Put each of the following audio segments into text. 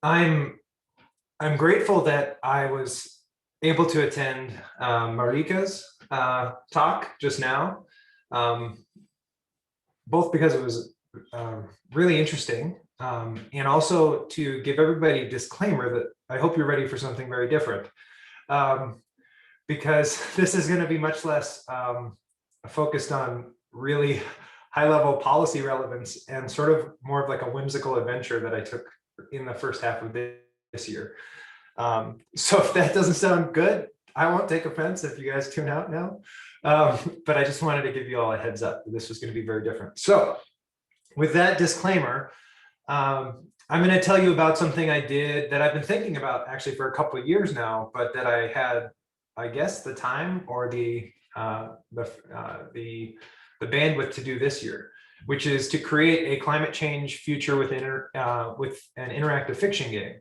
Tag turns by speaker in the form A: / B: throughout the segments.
A: I'm grateful that I was able to attend Marika's talk just now, both because it was really interesting, and also to give everybody a disclaimer that I hope you're ready for something very different, because this is going to be much less focused on really high-level policy relevance and sort of more of like a whimsical adventure that I took in the first half of this year. So if that doesn't sound good, I won't take offense if you guys tune out now. But I just wanted to give you all a heads up that this was going to be very different. So with that disclaimer, I'm going to tell you about something I did that I've been thinking about actually for a couple of years now, but that I had, I guess, the time or the bandwidth to do this year, which is to create a climate change future with an interactive fiction game.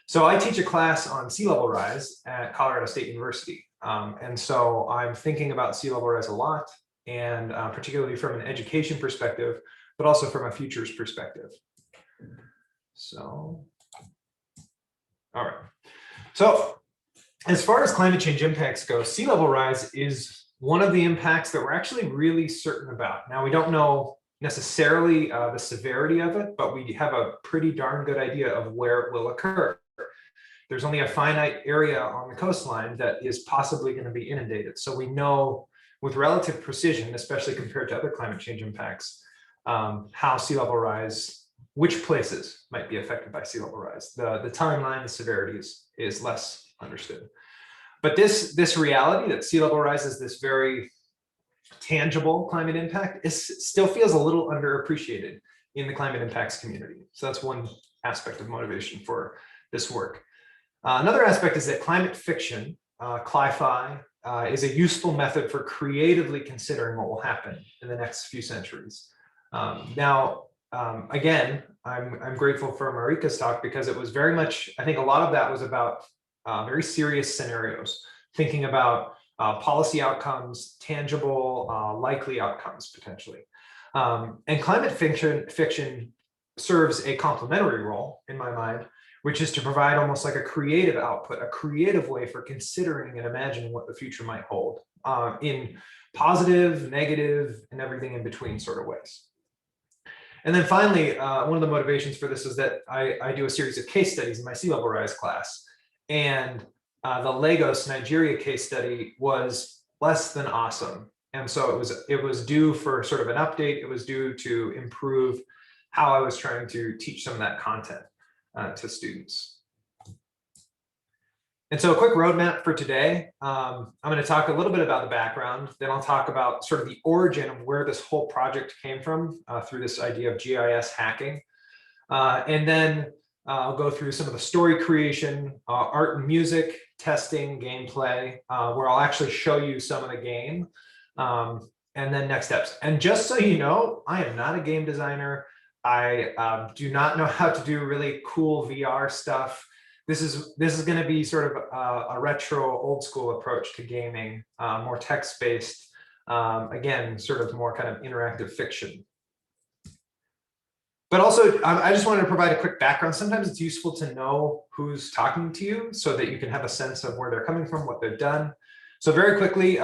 A: So I teach a class on sea level rise at Colorado State University. And so I'm thinking about sea level rise a lot, and particularly from an education perspective, but also from a futures perspective. So, all right. So as far as climate change impacts go, sea level rise is one of the impacts that we're actually really certain about. Now, we don't know necessarily the severity of it, but we have a pretty darn good idea of where it will occur. There's only a finite area on the coastline that is possibly going to be inundated. So we know with relative precision, especially compared to other climate change impacts, how sea level rise, which places might be affected by sea level rise. The timeline, the severity is less understood. But this reality that sea level rise is this very tangible climate impact still feels a little underappreciated in the climate impacts community. So that's one aspect of motivation for this work. Another aspect is that climate fiction, cli-fi, is a useful method for creatively considering what will happen in the next few centuries. Again, I'm grateful for Marika's talk because it was very much, I think a lot of that was about very serious scenarios, thinking about policy outcomes, tangible, likely outcomes potentially. And climate fiction serves a complementary role in my mind, which is to provide almost like a creative output, a creative way for considering and imagining what the future might hold in positive, negative, and everything in between sort of ways. And then finally, one of the motivations for this is that I do a series of case studies in my sea level rise class. And the Lagos, Nigeria case study was less than awesome. And so it was due for sort of an update. It was due to improve how I was trying to teach some of that content to students. And so a quick roadmap for today. I'm going to talk a little bit about the background. Then I'll talk about sort of the origin of where this whole project came from through this idea of GIS hacking. And then I'll go through some of the story creation, art and music, testing, gameplay, where I'll actually show you some of the game, and then next steps. And just so you know, I am not a game designer. I do not know how to do really cool VR stuff. This is going to be sort of a retro, old school approach to gaming, more text-based, again, sort of more kind of interactive fiction. But also, I just wanted to provide a quick background. Sometimes it's useful to know who's talking to you so that you can have a sense of where they're coming from, what they've done. So very quickly,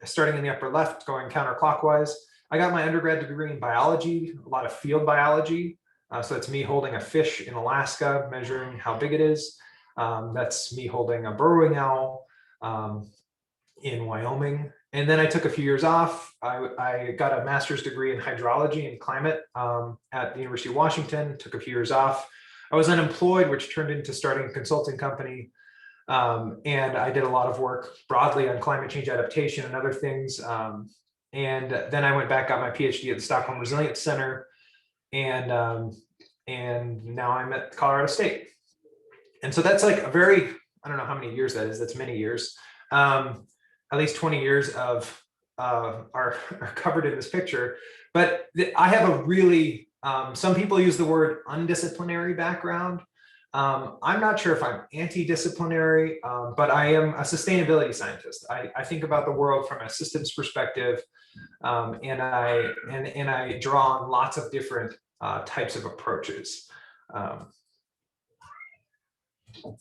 A: starting in the upper left, going counterclockwise, I got my undergrad degree in biology, a lot of field biology. So that's me holding a fish in Alaska, measuring how big it is. That's me holding a burrowing owl in Wyoming. And then I took a few years off. I got a master's degree in hydrology and climate at the University of Washington, took a few years off. I was unemployed, which turned into starting a consulting company. And I did a lot of work broadly on climate change adaptation and other things. And then I went back, got my PhD at the Stockholm Resilience Center. And now I'm at Colorado State. And so that's like a very, I don't know how many years that is, that's many years. At least 20 years of are covered in this picture. But I have a really, some people use the word undisciplinary background. I'm not sure if I'm anti-disciplinary, but I am a sustainability scientist. I think about the world from a systems perspective, and I draw on lots of different types of approaches.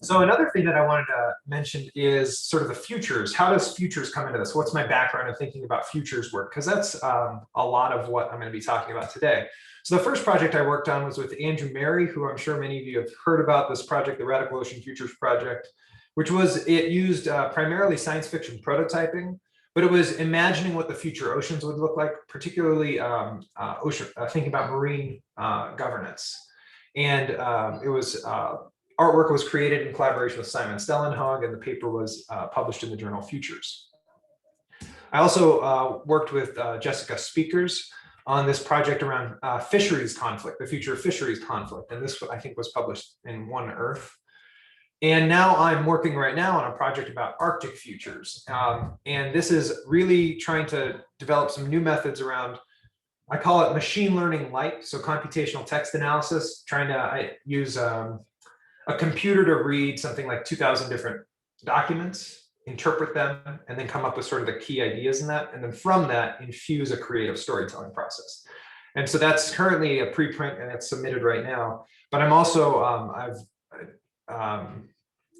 A: So another thing that I wanted to mention is sort of the futures. How does futures come into this? What's my background in thinking about futures work? Because that's a lot of what I'm going to be talking about today. So the first project I worked on was with Andrew Mary, who I'm sure many of you have heard about this project, the Radical Ocean Futures Project, which was, it used primarily science fiction prototyping, but it was imagining what the future oceans would look like, particularly thinking about marine governance. And it was artwork was created in collaboration with Simon Stellenhag, and the paper was published in the journal Futures. I also worked with Jessica Speakers on this project around fisheries conflict, the future of fisheries conflict. And this, I think, was published in One Earth. And now I'm working right now on a project about Arctic futures. And this is really trying to develop some new methods around, I call it machine learning light, so computational text analysis, trying to use a computer to read something like 2,000 different documents, interpret them, and then come up with sort of the key ideas in that. And then from that, infuse a creative storytelling process. And so that's currently a preprint and it's submitted right now. But I'm also,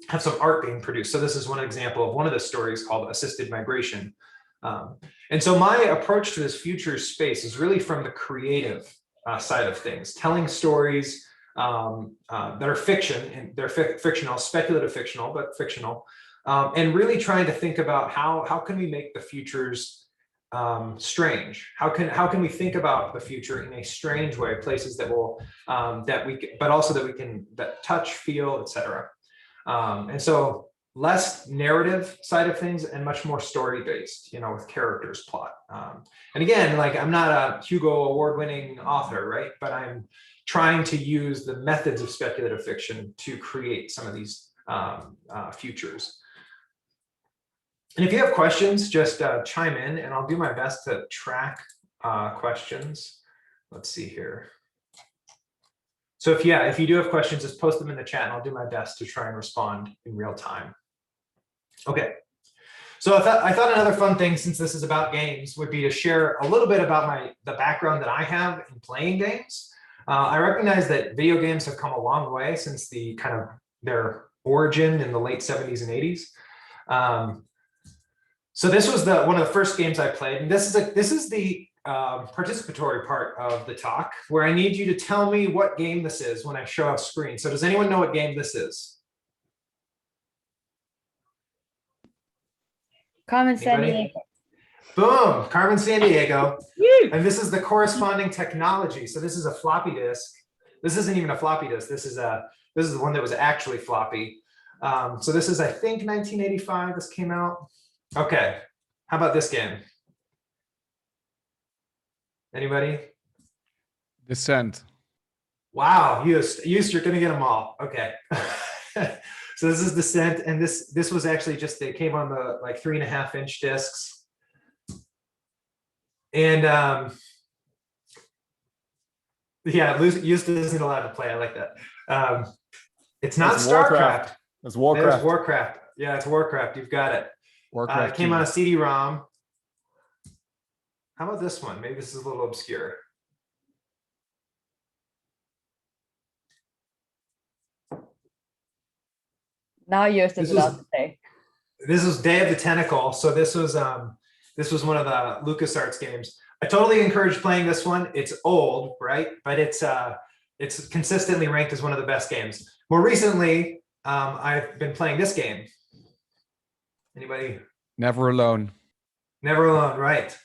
A: have some art being produced. So this is one example of one of the stories called Assisted Migration. And so my approach to this future space is really from the creative side of things, telling stories that are fiction, and they're fictional, speculative fictional, but fictional, and really trying to think about how can we make the futures strange? How can we think about the future in a strange way, places that will but also that we can touch, feel, etc. And so less narrative side of things and much more story based, with characters, plot. And again, like, I'm not a Hugo award-winning author, right? But I'm trying to use the methods of speculative fiction to create some of these futures. And if you have questions, just chime in and I'll do my best to track questions. Let's see here. So if you do have questions, just post them in the chat and I'll do my best to try and respond in real time. Okay. So I thought another fun thing, since this is about games, would be to share a little bit about the background that I have in playing games. I recognize that video games have come a long way since their origin in the late 70s and 80s. So this was one of the first games I played, and this is the participatory part of the talk, where I need you to tell me what game this is when I show up screen. So does anyone know what game this is?
B: Carmen Sandiego.
A: Boom, Carmen Sandiego. And this is the corresponding technology. So this is a floppy disk. This isn't even a floppy disk. This is the one that was actually floppy. So this is, I think, 1985. This came out. Okay, how about this game? Anybody?
C: Descent.
A: Wow, you're gonna get them all. Okay. So this is Descent, and this was actually just, they came on the 3.5-inch discs. And yeah, Used isn't allowed to play. I like that. It's not StarCraft.
C: It's Warcraft.
A: There's Warcraft. Yeah, it's Warcraft. You've got it.
C: Warcraft.
A: It came on a CD-ROM. How about this one? Maybe this is a little obscure.
B: Now Yost is allowed to say.
A: This was Day of the Tentacle. So this was one of the LucasArts games. I totally encourage playing this one. It's old, right? But it's consistently ranked as one of the best games. More recently, I've been playing this game. Anybody?
C: Never Alone.
A: Never Alone, right.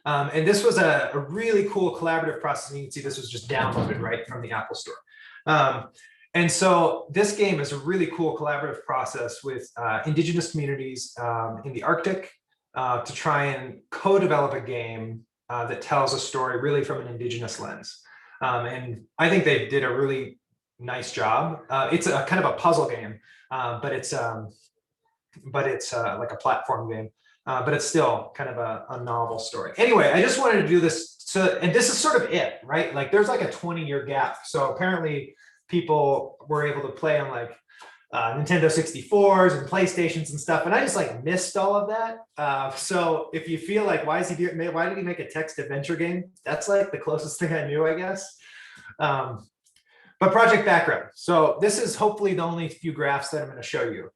A: And this was a really cool collaborative process. And you can see this was just downloaded right from the Apple Store. And so this game is a really cool collaborative process with indigenous communities in the Arctic to try and co-develop a game that tells a story really from an indigenous lens. And I think they did a really nice job. It's a kind of a puzzle game, but it's like a platform game. But it's still kind of a novel story. Anyway, I just wanted to do this. And this is sort of it, right? Like there's like a 20-year gap. So apparently people were able to play on Nintendo 64s and PlayStations and stuff. And I just missed all of that. So if you feel like, why did he make a text adventure game? That's the closest thing I knew, I guess. But project background. So this is hopefully the only few graphs that I'm going to show you.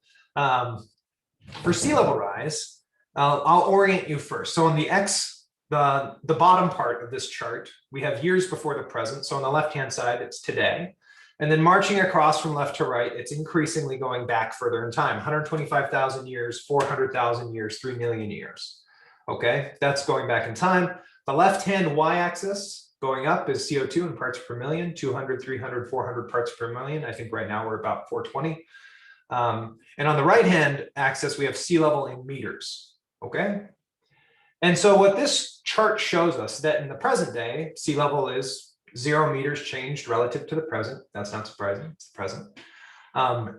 A: For sea level rise, I'll orient you first. So on the X, the bottom part of this chart, we have years before the present. So on the left-hand side, it's today. And then marching across from left to right, it's increasingly going back further in time, 125,000 years, 400,000 years, 3 million years. Okay, that's going back in time. The left-hand y-axis going up is CO2 in parts per million, 200, 300, 400 parts per million. I think right now we're about 420. And on the right-hand axis, we have sea level in meters, okay? And so what this chart shows us that in the present day, sea level is 0 meters changed relative to the present. That's not surprising, it's the present.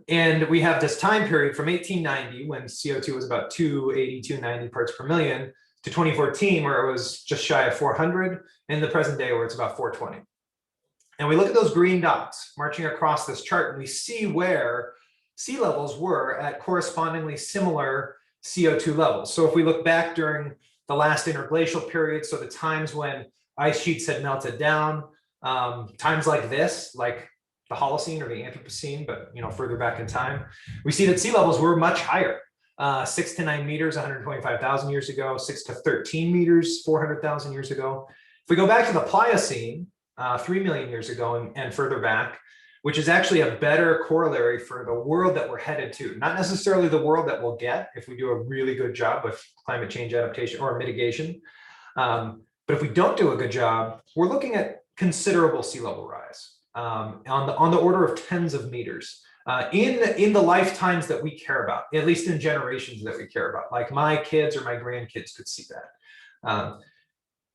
A: And we have this time period from 1890 when CO2 was about 280, 290 parts per million to 2014 where it was just shy of 400, and the present day where it's about 420. And we look at those green dots marching across this chart and we see where sea levels were at correspondingly similar CO2 levels. So if we look back during the last interglacial period, so the times when ice sheets had melted down, times like this, like the Holocene or the Anthropocene, but further back in time, we see that sea levels were much higher. 6 to 9 meters, 125,000 years ago, 6 to 13 meters, 400,000 years ago. If we go back to the Pliocene, 3 million years ago and further back, which is actually a better corollary for the world that we're headed to, not necessarily the world that we'll get if we do a really good job with climate change adaptation or mitigation. But if we don't do a good job, we're looking at considerable sea level rise on the order of tens of meters. In the lifetimes that we care about, at least in generations that we care about, like my kids or my grandkids could see that.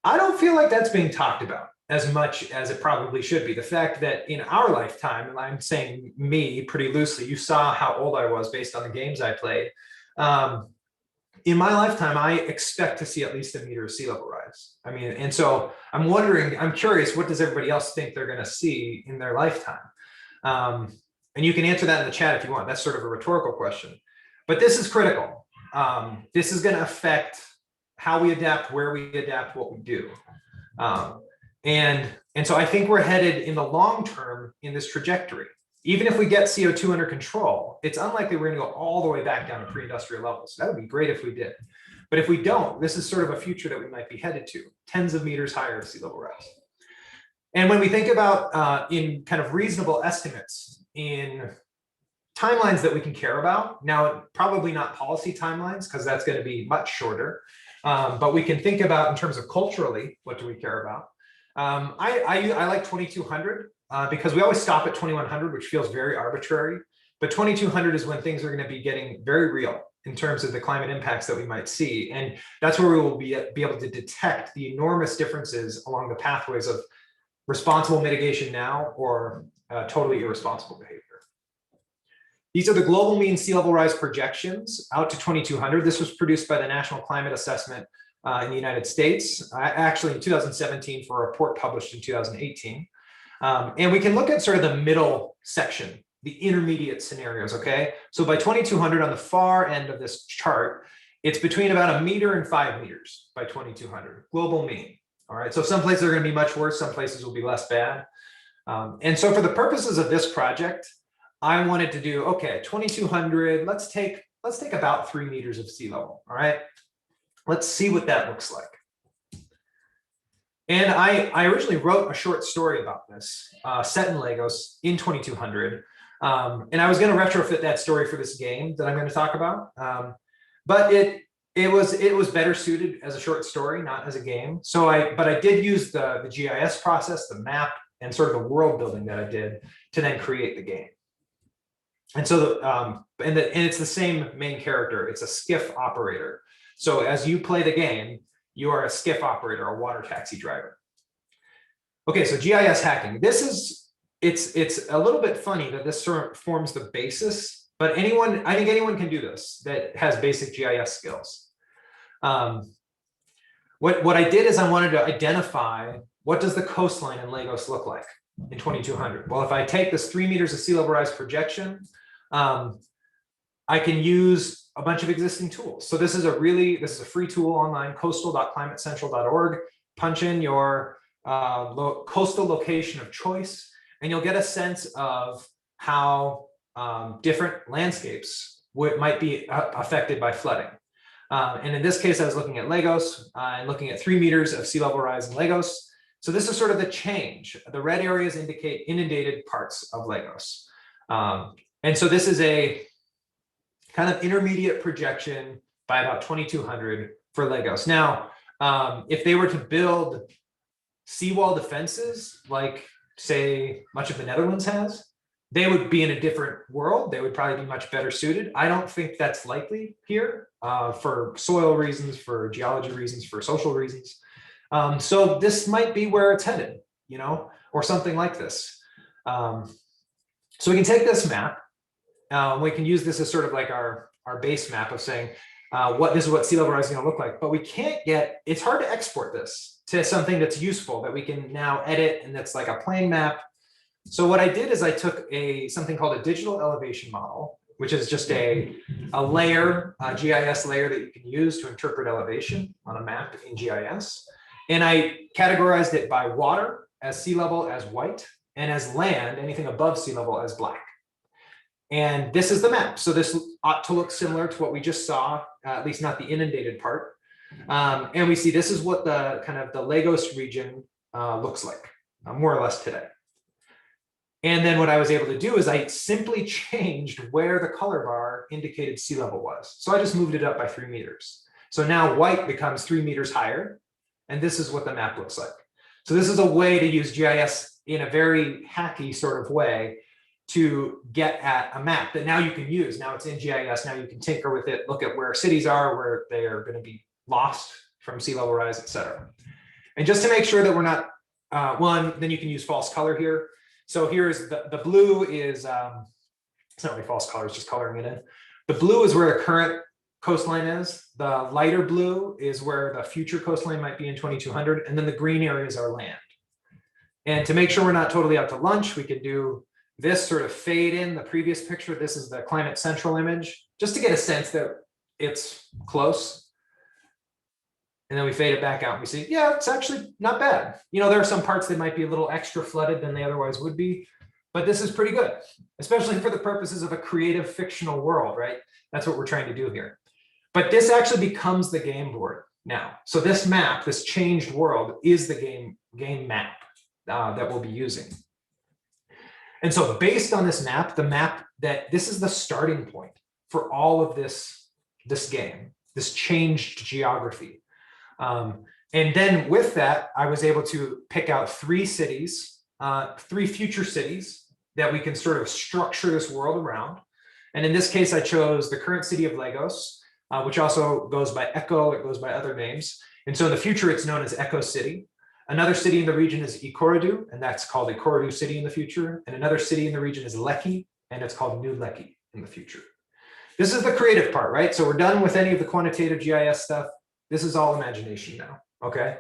A: I don't feel like that's being talked about as much as it probably should be. The fact that in our lifetime, and I'm saying me pretty loosely, you saw how old I was based on the games I played. In my lifetime, I expect to see at least 1 meter of sea level rise. I mean, and so I'm wondering, I'm curious, what does everybody else think they're going to see in their lifetime? And you can answer that in the chat if you want. That's sort of a rhetorical question. But this is critical. This is going to affect how we adapt, where we adapt, what we do. And so I think we're headed in the long term in this trajectory. Even if we get CO2 under control, it's unlikely we're going to go all the way back down to pre-industrial levels. That would be great if we did. But if we don't, this is sort of a future that we might be headed to, tens of meters higher of sea level rise. And when we think about in kind of reasonable estimates in timelines that we can care about, now probably not policy timelines because that's going to be much shorter, but we can think about in terms of culturally, what do we care about? I like 2200 because we always stop at 2100, which feels very arbitrary, but 2200 is when things are going to be getting very real in terms of the climate impacts that we might see. And that's where we will be able to detect the enormous differences along the pathways of responsible mitigation now or totally irresponsible behavior. These are the global mean sea level rise projections out to 2200. This was produced by the National Climate Assessment in the United States, actually in 2017 for a report published in 2018. And we can look at sort of the middle section, the intermediate scenarios, okay? So by 2200 on the far end of this chart, it's between about 1 meter and 5 meters by 2200, global mean. All right, so some places are going to be much worse, some places will be less bad. And so for the purposes of this project, I wanted to do, okay, 2200, let's take about 3 meters of sea level, all right? Let's see what that looks like. And I originally wrote a short story about this, set in Lagos in 2200. And I was going to retrofit that story for this game that I'm going to talk about. But it was better suited as a short story, not as a game. So I did use the GIS process, the map, and sort of the world building that I did to then create the game. And so and it's the same main character. It's a skiff operator. So as you play the game, you are a skiff operator, a water taxi driver. Okay, so GIS hacking. It's a little bit funny that this sort of forms the basis, but I think anyone can do this that has basic GIS skills. What I did is I wanted to identify what does the coastline in Lagos look like in 2200. Well, if I take this 3 meters of sea level rise projection, I can use a bunch of existing tools. So this is a free tool online, coastal.climatecentral.org. Punch in your coastal location of choice, and you'll get a sense of how different landscapes might be affected by flooding. And in this case, I was looking at Lagos and looking at 3 meters of sea level rise in Lagos. So this is sort of the change. The red areas indicate inundated parts of Lagos. And so this is a kind of intermediate projection by about 2200 for Lagos. Now, if they were to build seawall defenses, like say much of the Netherlands has, they would be in a different world. They would probably be much better suited. I don't think that's likely here for soil reasons, for geology reasons, for social reasons. So this might be where it's headed, you know, or something like this. So we can take this map. We can use this as sort of like our base map of saying, this is what sea level rise is going to look like. But we can't get, it's hard to export this to something that's useful that we can now edit and that's like a plane map. So what I did is I took something called a digital elevation model, which is just a layer, a GIS layer that you can use to interpret elevation on a map in GIS. And I categorized it by water as sea level as white, and as land, anything above sea level as black. And this is the map. So this ought to look similar to what we just saw, at least not the inundated part. And we see this is what the kind of the Lagos region looks like, more or less today. And then what I was able to do is I simply changed where the color bar indicated sea level was. So I just moved it up by 3 meters. So now white becomes 3 meters higher. And this is what the map looks like. So this is a way to use GIS in a very hacky sort of way to get at a map that now you can use. Now it's in GIS. Now you can tinker with it, look at where cities are, where they are going to be lost from sea level rise, et cetera. And just to make sure that we're not, then you can use false color here. So here's the blue is, it's not really false color, it's just coloring it in. The blue is where the current coastline is. The lighter blue is where the future coastline might be in 2200. And then the green areas are land. And to make sure we're not totally out to lunch, we can do this sort of fade in the previous picture. This is the climate central image, just to get a sense that it's close. And then we fade it back out and we see, yeah, it's actually not bad. You know, there are some parts that might be a little extra flooded than they otherwise would be, but this is pretty good, especially for the purposes of a creative fictional world, right? That's what we're trying to do here. But this actually becomes the game board now. So this map, this changed world, is the game map that we'll be using. And so based on this map, this is the starting point for all of this game, this changed geography. And then with that, I was able to pick out 3 cities, 3 future cities that we can sort of structure this world around. And in this case, I chose the current city of Lagos, which also goes by Echo, it goes by other names. And so in the future, it's known as Echo City. Another city in the region is Ikorodu, and that's called Ikorodu City in the future. And another city in the region is Lekki, and it's called New Lekki in the future. This is the creative part, right? So we're done with any of the quantitative GIS stuff. This is all imagination now, okay?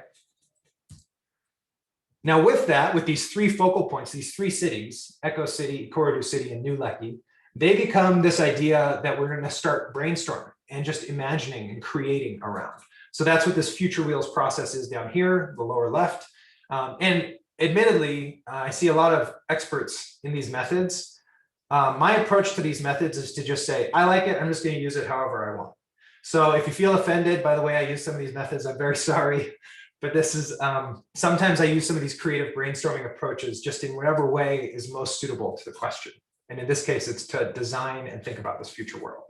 A: Now with that, with these 3 focal points, these 3 cities, Echo City, Ikorodu City, and New Lekki, they become this idea that we're gonna start brainstorming and just imagining and creating around. So that's what this future wheels process is down here, the lower left. And admittedly, I see a lot of experts in these methods. My approach to these methods is to just say, I like it, I'm just gonna use it however I want. So if you feel offended by the way I use some of these methods, I'm very sorry. But this is, sometimes I use some of these creative brainstorming approaches just in whatever way is most suitable to the question. And in this case, it's to design and think about this future world.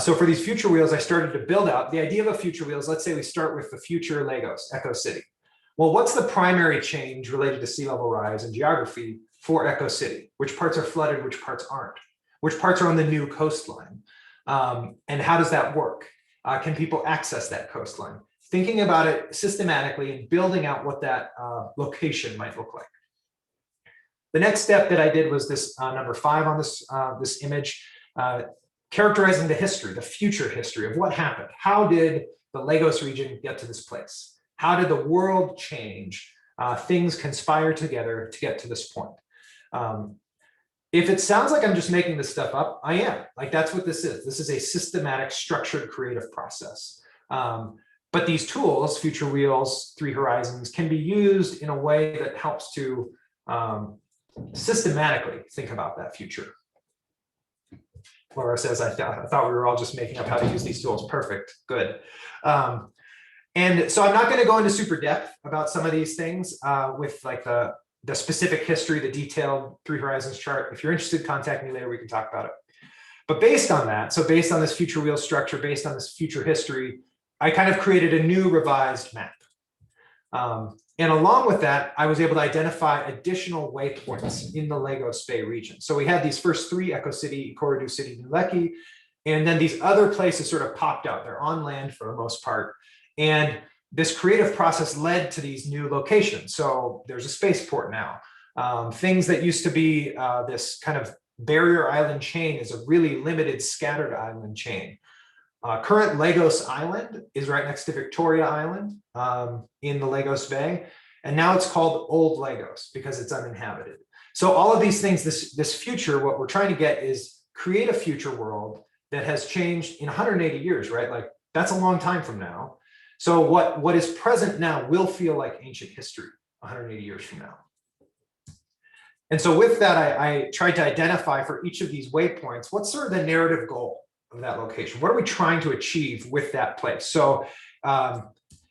A: So for these future wheels, I started to build out the idea of a future wheels. Let's say we start with the future Lagos, Echo City. Well, what's the primary change related to sea level rise and geography for Echo City? Which parts are flooded, which parts aren't? Which parts are on the new coastline? And how does that work? Can people access that coastline? Thinking about it systematically and building out what that location might look like. The next step that I did was this number 5 on this image, characterizing the history, the future history of what happened. How did the Lagos region get to this place? How did the world change? Things conspire together to get to this point. If it sounds like I'm just making this stuff up, I am. Like, that's what this is. This is a systematic, structured, creative process. But these tools, Future Wheels, 3 Horizons, can be used in a way that helps to systematically think about that future. Laura says, I thought we were all just making up how to use these tools. Perfect, good. And so I'm not going to go into super depth about some of these things with like the specific history, the detailed three horizons chart. If you're interested, contact me later, we can talk about it. But based on that, so based on this future wheel structure, based on this future history, I kind of created a new revised map. And along with that, I was able to identify additional waypoints in the Lagos Bay region. So we had these first three, Echo City, Ikorodu City, and Lekki, and then these other places sort of popped out. They're on land for the most part. And this creative process led to these new locations. So there's a spaceport now. Things that used to be this kind of barrier island chain is a really limited scattered island chain. Current Lagos Island is right next to Victoria Island in the Lagos Bay. And now it's called Old Lagos because it's uninhabited. So all of these things, this future, what we're trying to get is create a future world that has changed in 180 years, right? Like that's a long time from now. So what is present now will feel like ancient history 180 years from now. And so with that, I tried to identify for each of these waypoints, what's sort of the narrative goal of that location? What are we trying to achieve with that place? So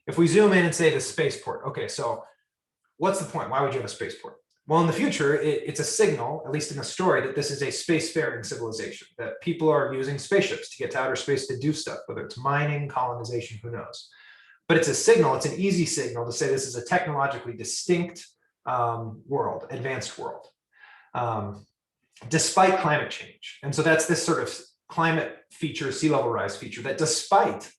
A: if we zoom in and say the spaceport, okay, so what's the point? Why would you have a spaceport? Well, in the future, it's a signal, at least in the story, that this is a spacefaring civilization, that people are using spaceships to get to outer space to do stuff, whether it's mining, colonization, who knows. But it's a signal, it's an easy signal to say this is a technologically distinct world, advanced world, despite climate change. And so that's this sort of climate feature, sea level rise feature, that despite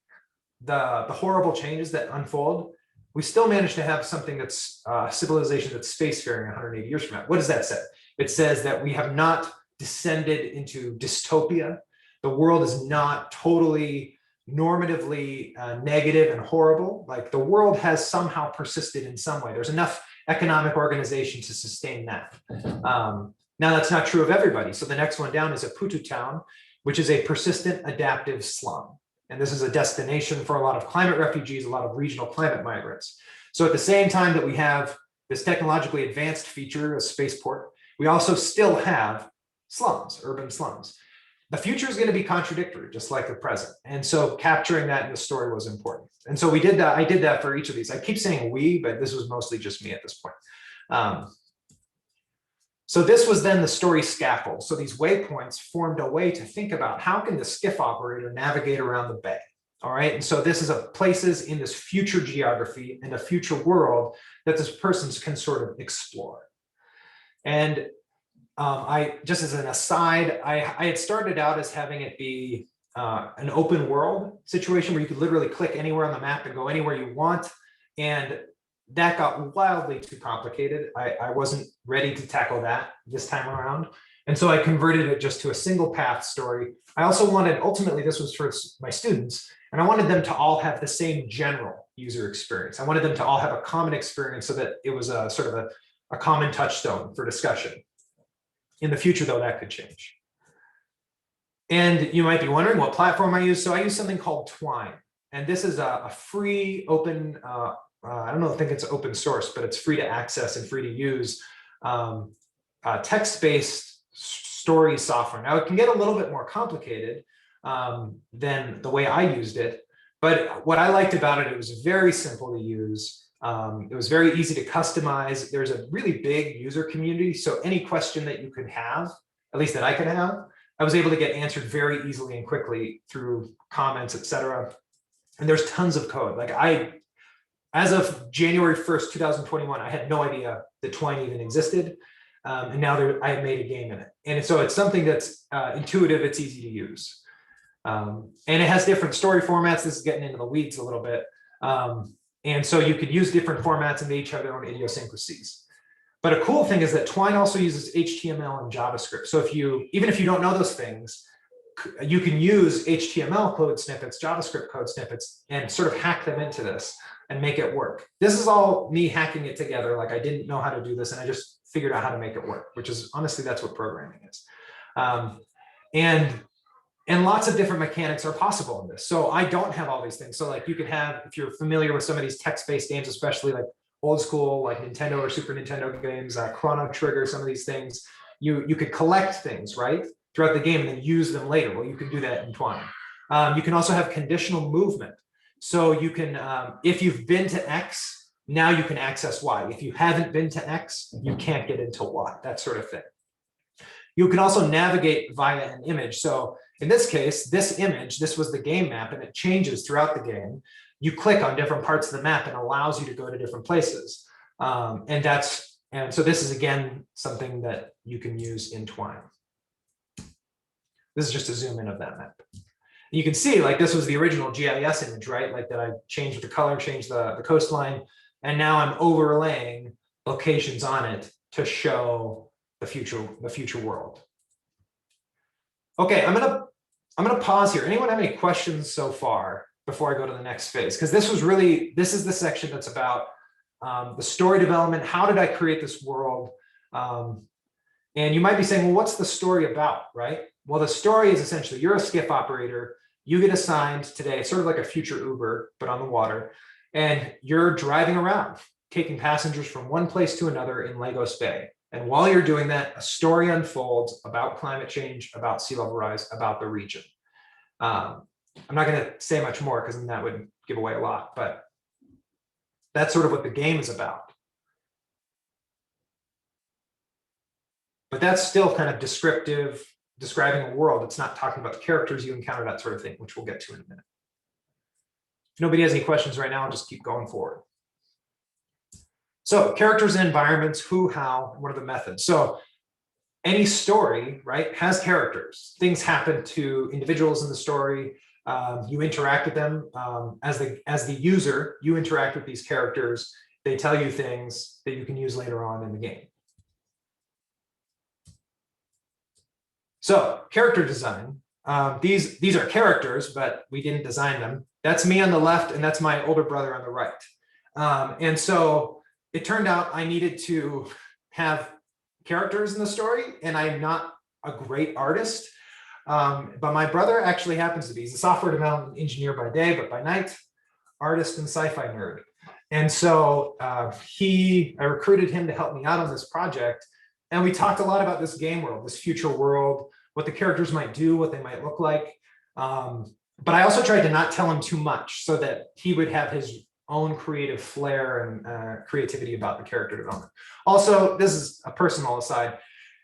A: the horrible changes that unfold, we still manage to have something that's civilization that's spacefaring 180 years from now. What does that say? It says that we have not descended into dystopia. The world is not totally normatively negative and horrible. Like the world has somehow persisted in some way. There's enough economic organization to sustain that. Now that's not true of everybody. So the next one down is a Putu town, which is a persistent adaptive slum. And this is a destination for a lot of climate refugees, a lot of regional climate migrants. So at the same time that we have this technologically advanced feature, a spaceport, we also still have slums, urban slums. The future is going to be contradictory, just like the present. And so capturing that in the story was important. And so we did that. I did that for each of these. I keep saying we, but this was mostly just me at this point. So this was then the story scaffold. So these waypoints formed a way to think about how can the skiff operator navigate around the bay. All right. And so this is a places in this future geography and a future world that this person can sort of explore. And I just as an aside, I had started out as having it be an open world situation where you could literally click anywhere on the map and go anywhere you want. And that got wildly too complicated. I wasn't ready to tackle that this time around. And so I converted it just to a single path story. I also wanted, ultimately, this was for my students, and I wanted them to all have the same general user experience. I wanted them to all have a common experience so that it was a sort of a common touchstone for discussion. In the future, though, that could change. And you might be wondering what platform I use. So I use something called Twine. And this is a free, open, I don't think it's open source, but it's free to access and free to use text-based story software. Now, it can get a little bit more complicated than the way I used it. But what I liked about it, it was very simple to use. It was very easy to customize. There's a really big user community. So any question that you could have, at least that I could have, I was able to get answered very easily and quickly through comments, etc. And there's tons of code. Like as of January 1st, 2021, I had no idea that Twine even existed. And now I have made a game in it. And so it's something that's intuitive, it's easy to use. And it has different story formats. This is getting into the weeds a little bit. And so you could use different formats and they each have their own idiosyncrasies. But a cool thing is that Twine also uses HTML and JavaScript. So even if you don't know those things, you can use HTML code snippets, JavaScript code snippets, and sort of hack them into this and make it work. This is all me hacking it together. Like I didn't know how to do this and I just figured out how to make it work, which is honestly, that's what programming is. And lots of different mechanics are possible in this. So I don't have all these things. So like you could have, if you're familiar with some of these text-based games, especially like old school like Nintendo or Super Nintendo games, Chrono Trigger, some of these things, you could collect things, right, throughout the game and then use them later. Well, you can do that in Twine. You can also have conditional movement. So you can, if you've been to X, now you can access Y. If you haven't been to X, you can't get into Y, that sort of thing. You can also navigate via an image. So in this case, this image, this was the game map, and it changes throughout the game. You click on different parts of the map and allows you to go to different places. And so this is, again, something that you can use in Twine. This is just a zoom in of that map. You can see, like, this was the original GIS image, right? Like that I changed the color, changed the coastline, and now I'm overlaying locations on it to show the future world. Okay, I'm gonna pause here. Anyone have any questions so far before I go to the next phase? Because this is the section that's about the story development. How did I create this world? And you might be saying, well, what's the story about, right? Well, the story is essentially you're a skiff operator. You get assigned today, sort of like a future Uber, but on the water, and you're driving around, taking passengers from one place to another in Lagos Bay. And while you're doing that, a story unfolds about climate change, about sea level rise, about the region. I'm not going to say much more because then that would give away a lot, but that's sort of what the game is about. But that's still kind of descriptive, describing a world. It's not talking about the characters you encounter, that sort of thing, which we'll get to in a minute. If nobody has any questions right now, I'll just keep going forward. So characters and environments, who, how, what are the methods? So any story, right, has characters. Things happen to individuals in the story. You interact with them as the user. You interact with these characters. They tell you things that you can use later on in the game. So character design. These are characters, but we didn't design them. That's me on the left, and that's my older brother on the right. And so it turned out I needed to have characters in the story, and I'm not a great artist. But my brother actually happens to be. He's a software development engineer by day, but by night, artist and sci-fi nerd. And so I recruited him to help me out on this project. And we talked a lot about this game world, this future world, what the characters might do, what they might look like. But I also tried to not tell him too much so that he would have his own creative flair and creativity about the character development. Also, this is a personal aside.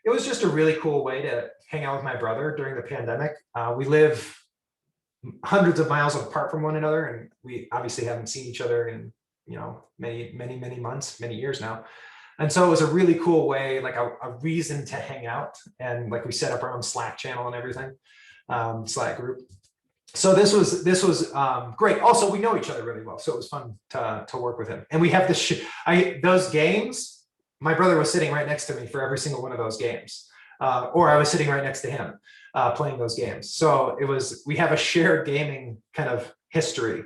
A: It was just a really cool way to hang out with my brother during the pandemic. We live hundreds of miles apart from one another, and we obviously haven't seen each other in, many months, many years now. And so it was a really cool way, like a reason to hang out. And like we set up our own Slack channel and everything, Slack group. So this was great. Also, we know each other really well, so it was fun to work with him. And we have those games. My brother was sitting right next to me for every single one of those games, or I was sitting right next to him playing those games. So we have a shared gaming kind of history.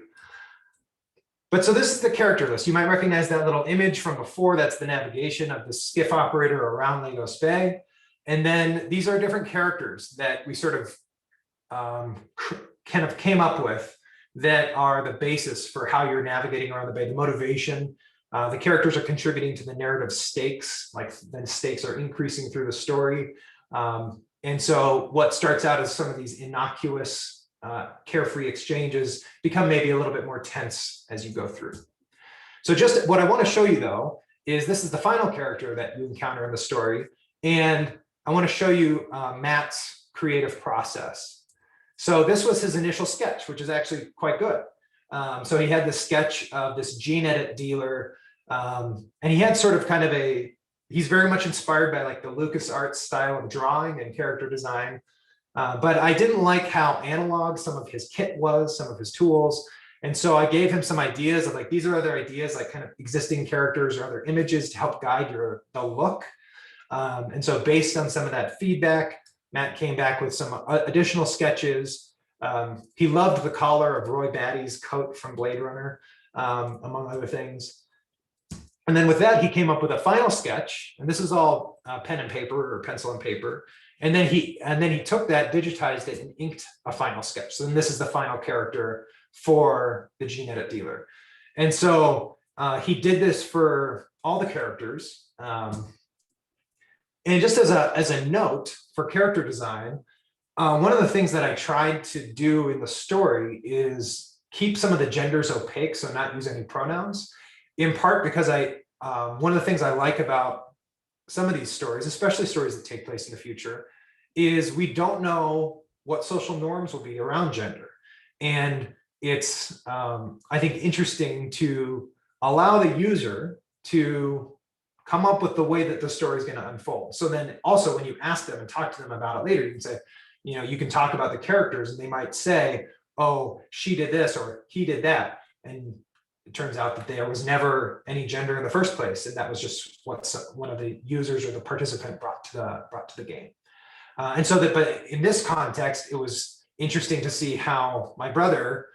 A: But so this is the character list. You might recognize that little image from before. That's the navigation of the skiff operator around Lagos Bay. And then these are different characters that we sort of kind of came up with that are the basis for how you're navigating around the bay, the motivation. The characters are contributing to the narrative stakes, like the stakes are increasing through the story. And so what starts out as some of these innocuous, carefree exchanges become maybe a little bit more tense as you go through. So just what I want to show you, though, is this is the final character that you encounter in the story. And I want to show you Matt's creative process. So this was his initial sketch, which is actually quite good. So he had this sketch of this gene edit dealer, and he had sort of kind of he's very much inspired by like the LucasArts style of drawing and character design. But I didn't like how analog some of his kit was, some of his tools. And so I gave him some ideas of like, these are other ideas, like kind of existing characters or other images to help guide the look. And so based on some of that feedback, Matt came back with some additional sketches. He loved the collar of Roy Batty's coat from Blade Runner, among other things. And then with that, he came up with a final sketch, and this is all pen and paper or pencil and paper. And then he took that, digitized it, and inked a final sketch. So then this is the final character for the gene edit dealer. And so he did this for all the characters. And just as a note for character design, one of the things that I tried to do in the story is keep some of the genders opaque, so not use any pronouns, in part because one of the things I like about some of these stories, especially stories that take place in the future, is we don't know what social norms will be around gender. And it's, I think, interesting to allow the user to come up with the way that the story is going to unfold. So then also when you ask them and talk to them about it later, you can say, you can talk about the characters and they might say, oh, she did this or he did that. And it turns out that there was never any gender in the first place. And that was just what one of the users or the participant brought to the game. But in this context, it was interesting to see how my brother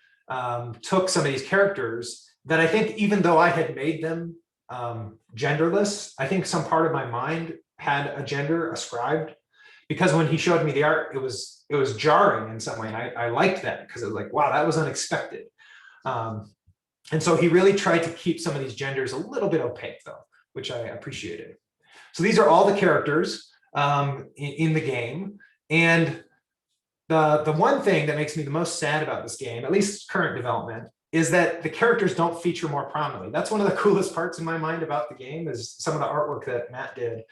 A: took some of these characters that I think, even though I had made them genderless, I think some part of my mind had a gender ascribed, because when he showed me the art, it was jarring in some way. And I liked that because it was like, wow, that was unexpected. And so he really tried to keep some of these genders a little bit opaque though, which I appreciated. So these are all the characters in the game. And the one thing that makes me the most sad about this game, at least current development, is that the characters don't feature more prominently. That's one of the coolest parts in my mind about the game, is some of the artwork that Matt did.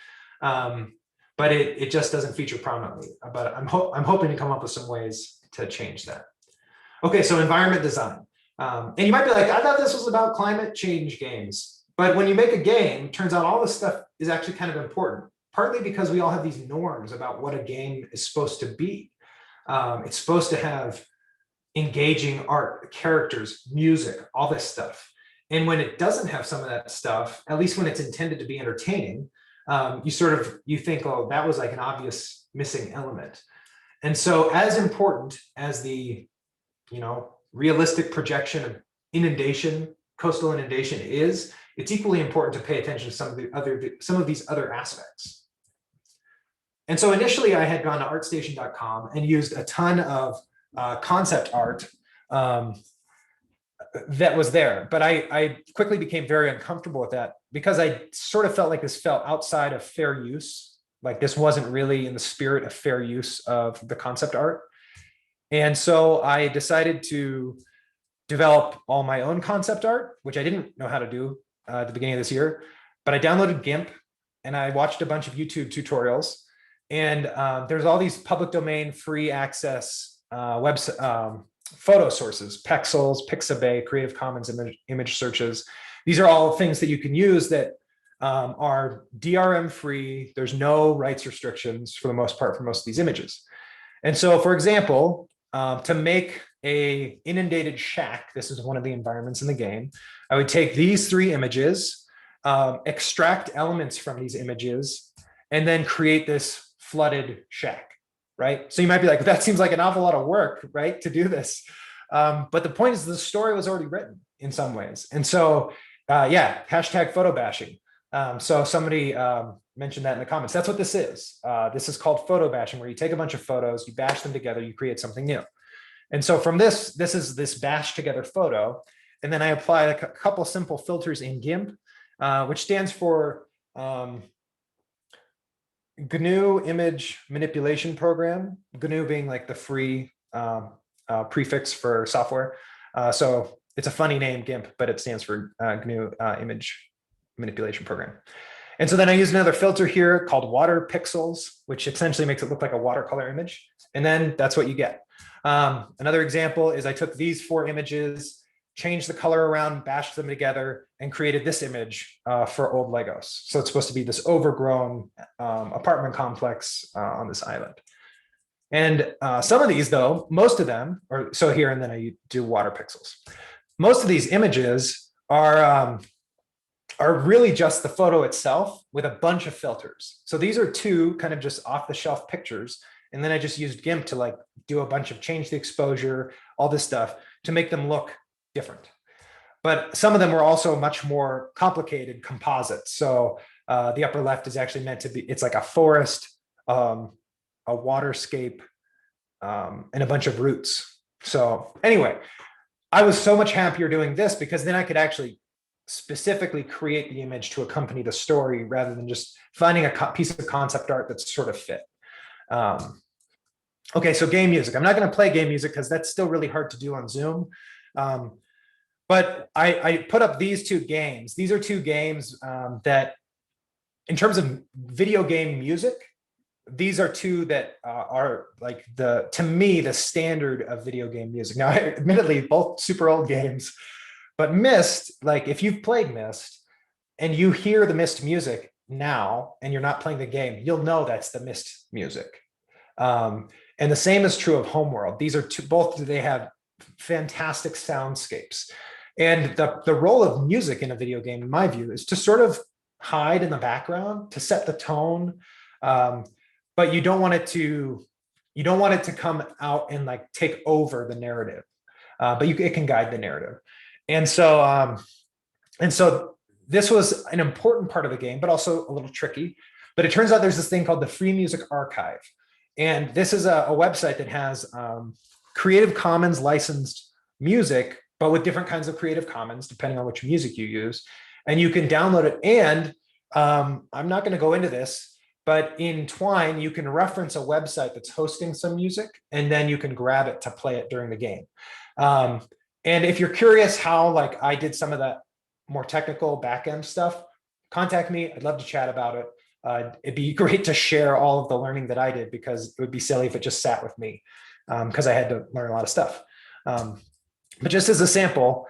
A: But it just doesn't feature prominently. But I'm hoping to come up with some ways to change that. Okay, so environment design. And you might be like, I thought this was about climate change games. But when you make a game, it turns out all this stuff is actually kind of important, partly because we all have these norms about what a game is supposed to be. It's supposed to have engaging art, characters, music, all this stuff. And when it doesn't have some of that stuff, at least when it's intended to be entertaining, you think, oh, that was like an obvious missing element. And so as important as the, realistic projection of inundation, coastal inundation is, it's equally important to pay attention to some of these other aspects. And so initially I had gone to artstation.com and used a ton of concept art that was there. But I quickly became very uncomfortable with that because I sort of felt like this fell outside of fair use. Like this wasn't really in the spirit of fair use of the concept art. And so I decided to develop all my own concept art, which I didn't know how to do at the beginning of this year, but I downloaded GIMP and I watched a bunch of YouTube tutorials. And there's all these public domain free access photo sources, Pexels, Pixabay, Creative Commons image searches. These are all things that you can use that are DRM free. There's no rights restrictions for the most part for most of these images. And so, for example, to make a inundated shack, this is one of the environments in the game, I would take these three images, extract elements from these images, and then create this flooded shack, right? So you might be like, that seems like an awful lot of work, right, to do this. But the point is the story was already written in some ways. And so, yeah, hashtag photo bashing. So somebody mentioned that in the comments. That's what this is. This is called photo bashing, where you take a bunch of photos, you bash them together, you create something new. And so from this is this bash together photo. And then I apply a couple simple filters in GIMP, which stands for GNU Image Manipulation Program, GNU being like the free prefix for software. So it's a funny name, GIMP, but it stands for GNU Image Manipulation Program. And so then I use another filter here called water pixels, which essentially makes it look like a watercolor image. And then that's what you get. Another example is I took these 4 images, changed the color around, bashed them together, and created this image for old Legos. So it's supposed to be this overgrown apartment complex on this island. And some of these, though, most of them, or so here, and then I do water pixels. Most of these images are really just the photo itself with a bunch of filters. So these are 2 kind of just off the shelf pictures. And then I just used GIMP to like do a bunch of change the exposure, all this stuff to make them look different. But some of them were also much more complicated composites. So the upper left is actually meant to be, it's like a forest, a waterscape, and a bunch of roots. So anyway, I was so much happier doing this because then I could actually specifically create the image to accompany the story rather than just finding a piece of concept art that's sort of fit. Okay, so game music. I'm not going to play game music because that's still really hard to do on Zoom. But I put up these two games. These are two games that, in terms of video game music, these are two that are like to me, the standard of video game music. Now, admittedly, both super old games, but Myst, like if you've played Myst and you hear the Myst music now and you're not playing the game, you'll know that's the Myst music. And the same is true of Homeworld. These are both, they have fantastic soundscapes. And the role of music in a video game, in my view, is to sort of hide in the background, to set the tone. But you don't want it to come out and like take over the narrative. But it can guide the narrative. And so this was an important part of the game, but also a little tricky. But it turns out there's this thing called the Free Music Archive. And this is a website that has Creative Commons licensed music, but with different kinds of Creative Commons, depending on which music you use. And you can download it. And I'm not going to go into this, but in Twine, you can reference a website that's hosting some music, and then you can grab it to play it during the game. And if you're curious how like I did some of that more technical back-end stuff, contact me. I'd love to chat about it. It'd be great to share all of the learning that I did, because it would be silly if it just sat with me, because I had to learn a lot of stuff. But just as a sample,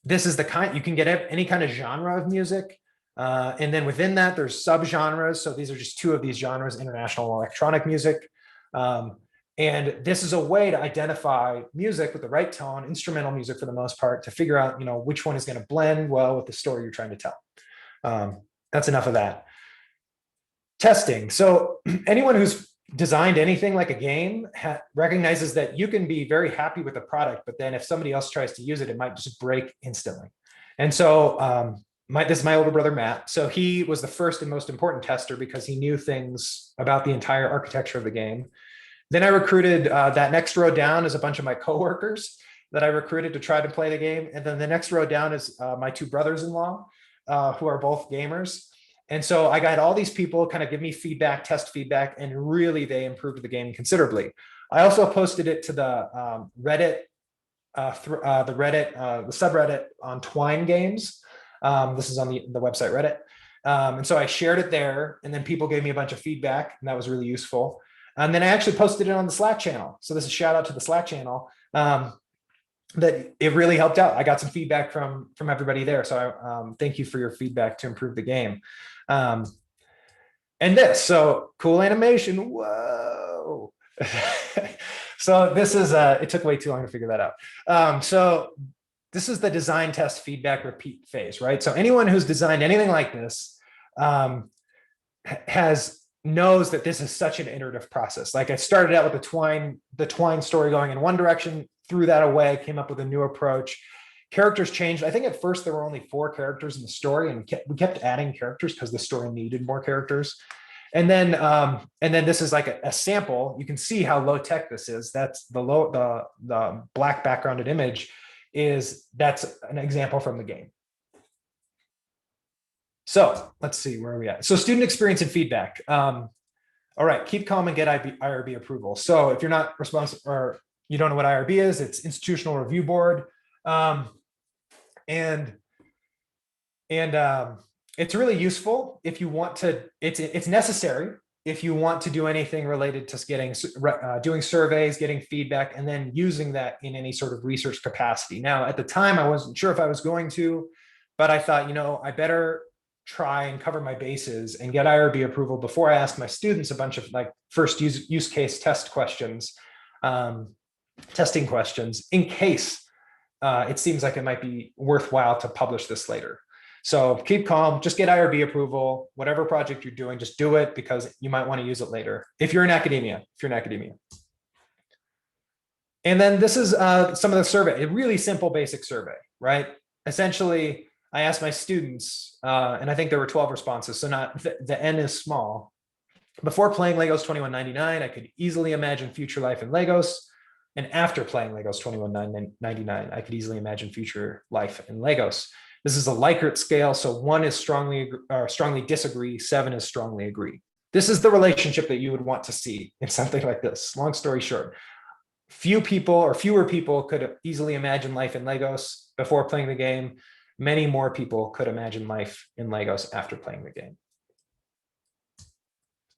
A: this is the kind, you can get any kind of genre of music. And then within that, there's subgenres. So these are just two of these genres: international electronic music. And this is a way to identify music with the right tone, instrumental music for the most part, to figure out, which one is going to blend well with the story you're trying to tell. That's enough of that. Testing. So anyone who's designed anything like a game recognizes that you can be very happy with the product, but then if somebody else tries to use it, it might just break instantly. And so this is my older brother, Matt. So he was the first and most important tester because he knew things about the entire architecture of the game. Then I recruited that next row down is a bunch of my coworkers that I recruited to try to play the game. And then the next row down is my two brothers-in-law who are both gamers. And so I got all these people kind of give me feedback, test feedback, and really they improved the game considerably. I also posted it to the Reddit, the subreddit on Twine games. This is on the website Reddit. And so I shared it there, and then people gave me a bunch of feedback, and that was really useful. And then I actually posted it on the Slack channel. So this is a shout out to the Slack channel. That it really helped out. I got some feedback from everybody there. So thank you for your feedback to improve the game. And this, so cool animation. Whoa. So this is, it took way too long to figure that out. So this is the design test feedback repeat phase, right? So anyone who's designed anything like this knows that this is such an iterative process. Like I started out with the Twine story going in one direction, threw that away, came up with a new approach. Characters changed. I think at first there were only 4 characters in the story, and we kept adding characters because the story needed more characters. And then this is like a sample. You can see how low tech this is. That's the black backgrounded image that's an example from the game. So let's see, where are we at? So student experience and feedback. All right, keep calm and get IRB approval. So if you're not responsible or you don't know what IRB is, it's Institutional Review Board. And it's really useful if you want to, it's necessary if you want to do anything related to doing surveys, getting feedback, and then using that in any sort of research capacity. Now, at the time, I wasn't sure if I was going to, but I thought, I better try and cover my bases and get IRB approval before I ask my students a bunch of like first use case test questions, testing questions, in case it seems like it might be worthwhile to publish this later. So keep calm, just get IRB approval, whatever project you're doing, just do it because you might want to use it later. If you're in academia. And then this is some of the survey, a really simple basic survey, right? Essentially, I asked my students, and I think there were 12 responses, so the N is small. Before playing Lagos2199, I could easily imagine future life in Lagos. And after playing Lagos2199, I could easily imagine future life in Lagos. This is a Likert scale. So 1 is strongly disagree, 7 is strongly agree. This is the relationship that you would want to see in something like this. Long story short, fewer people could easily imagine life in Lagos before playing the game. Many more people could imagine life in Lagos after playing the game.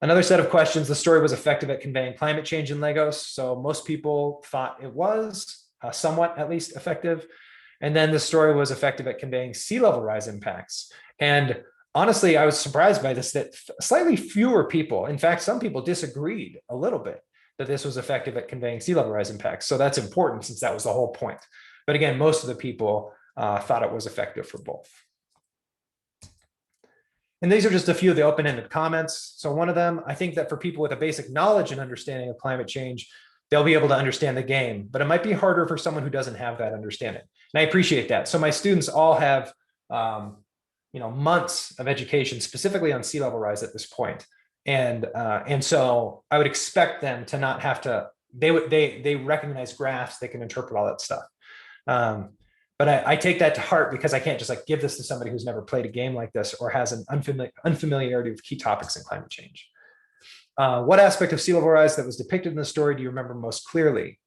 A: Another set of questions, the story was effective at conveying climate change in Lagos. So most people thought it was somewhat at least effective. And then the story was effective at conveying sea level rise impacts. And honestly, I was surprised by this, that slightly fewer people, in fact, some people disagreed a little bit that this was effective at conveying sea level rise impacts. So that's important since that was the whole point. But again, most of the people thought it was effective for both. And these are just a few of the open-ended comments. So one of them, I think that for people with a basic knowledge and understanding of climate change, they'll be able to understand the game, but it might be harder for someone who doesn't have that understanding. And I appreciate that. So my students all have months of education specifically on sea level rise at this point. And so I would expect them to not have to, they recognize graphs, they can interpret all that stuff. But I take that to heart because I can't just like give this to somebody who's never played a game like this or has an unfamiliarity with key topics in climate change. What aspect of sea level rise that was depicted in the story do you remember most clearly?